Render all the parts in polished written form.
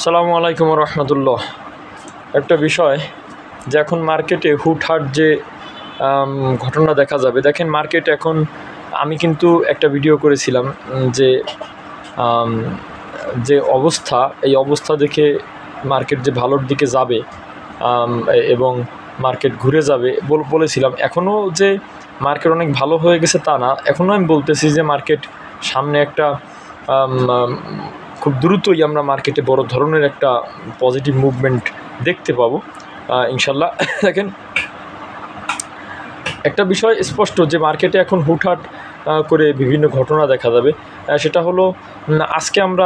আসসালামু আলাইকুম রহমতুল্লাহ। একটা বিষয় যে এখন মার্কেটে হুটহাট যে ঘটনা দেখা যাবে, দেখেন মার্কেট এখন, আমি কিন্তু একটা ভিডিও করেছিলাম যে যে অবস্থা, এই অবস্থা দেখে মার্কেট যে ভালোর দিকে যাবে এবং মার্কেট ঘুরে যাবে বলেছিলাম। এখনও যে মার্কেট অনেক ভালো হয়ে গেছে তা না, এখনও আমি বলতেছি যে মার্কেট সামনে একটা খুব দ্রুতই আমরা মার্কেটে বড় ধরনের একটা পজিটিভ মুভমেন্ট দেখতে পাবো ইনশাল্লাহ। দেখেন একটা বিষয় স্পষ্ট যে মার্কেটে এখন হুটহাট করে বিভিন্ন ঘটনা দেখা যাবে। সেটা হলো, আজকে আমরা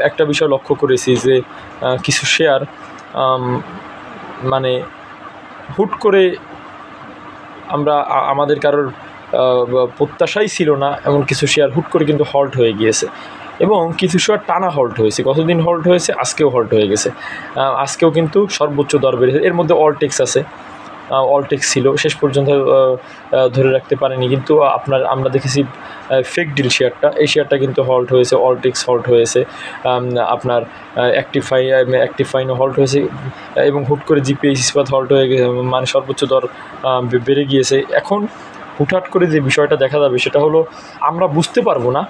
একটা বিষয় লক্ষ্য করেছি যে কিছু শেয়ার মানে হুট করে আমরা আমাদের কারোর প্রত্যাশাই ছিল না, এমন কিছু শেয়ার হুট করে কিন্তু হল্ট হয়ে গিয়েছে এবং কিছু শেয়ার টানা হল্ট হয়েছে। কতদিন হল্ট হয়েছে? আজকেও হল্ট হয়ে গেছে। আজকেও কিন্তু সর্বোচ্চ দর বেড়েছে। এর মধ্যে অলটেক্স আছে, অলটেক্স ছিল, শেষ পর্যন্ত ধরে রাখতে পারেনি, কিন্তু আমরা দেখেছি ফেক ডিল শেয়ারটা, এই শেয়ারটা কিন্তু হল্ট হয়েছে। অলটেক্স হল্ট হয়েছে, আপনার অ্যাক্টিফাইনও হল্ট হয়েছে এবং হুট করে জিপিএইচ ইস্পাত হল্ট হয়ে গেছে, মানে সর্বোচ্চ দর বেড়ে গিয়েছে। এখন হুটহাট করে যে বিষয়টা দেখা যাবে সেটা হলো, আমরা বুঝতে পারবো না,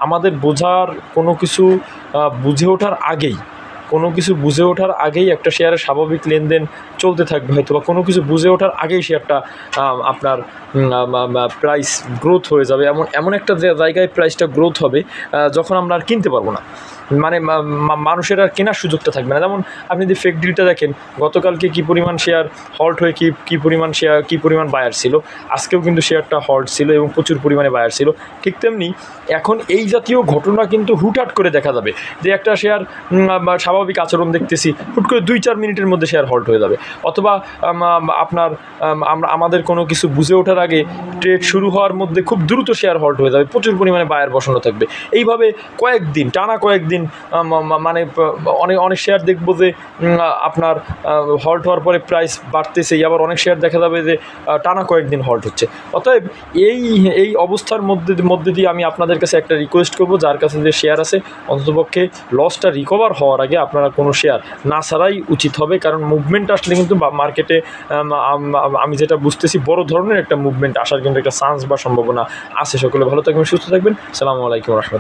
আমাদের বোঝার কোনো কিছু বুঝে ওঠার আগেই একটা শেয়ারের স্বাভাবিক লেনদেন চলতে থাকবে হয়তো, বা কোনো কিছু বুঝে ওঠার আগেই শেয়ারটা আপনার প্রাইস গ্রোথ হয়ে যাবে। এমন একটা জায়গায় প্রাইসটা গ্রোথ হবে যখন আমরা আর কিনতে পারবো না, মানে মানুষের আর কেনার সুযোগটা থাকবে না। যেমন আপনি যদি ফেক ডিলটা দেখেন, গতকালকে কী পরিমাণ শেয়ার হল্ট হয়ে কী পরিমাণ বায়ার ছিল, আজকেও কিন্তু শেয়ারটা হল্ট ছিল এবং প্রচুর পরিমাণে বায়ার ছিল। ঠিক তেমনি এখন এই জাতীয় ঘটনা কিন্তু হুটহাট করে দেখা যাবে যে একটা শেয়ার স্বাভাবিক আচরণ দেখতেছি, হুট করে 2-4 মিনিটের মধ্যে শেয়ার হল্ট হয়ে যাবে, অথবা আপনার আমাদের কোনো কিছু বুঝে ওঠার আগে ট্রেড শুরু হওয়ার মধ্যে খুব দ্রুত শেয়ার হল্ট হয়ে যাবে, প্রচুর পরিমাণে বায়ার বসানো থাকবে। এইভাবে টানা কয়েকদিন মানে অনেক শেয়ার দেখবো যে আপনার হল্ট হওয়ার পরে প্রাইস বাড়তেছে, আবার অনেক শেয়ার দেখা যাবে যে টানা কয়েকদিন হল্ট হচ্ছে। অতএব এই অবস্থার মধ্যে দিয়ে আমি আপনাদের কাছে একটা রিকোয়েস্ট করব, যার কাছে যে শেয়ার আছে অন্ততপক্ষে লসটা রিকভার হওয়ার আগে আপনারা কোনো শেয়ার না ছাড়াই উচিত হবে, কারণ মুভমেন্ট আসলে কিন্তু মার্কেটে আমি যেটা বুঝতেছি বড় ধরনের একটা মুভমেন্ট আসার কিন্তু একটা চান্স বা সম্ভাবনা আছে। সকলে ভালো থাকবেন, সুস্থ থাকবেন। আসসালামু আলাইকুম রহমতুল্লাহ।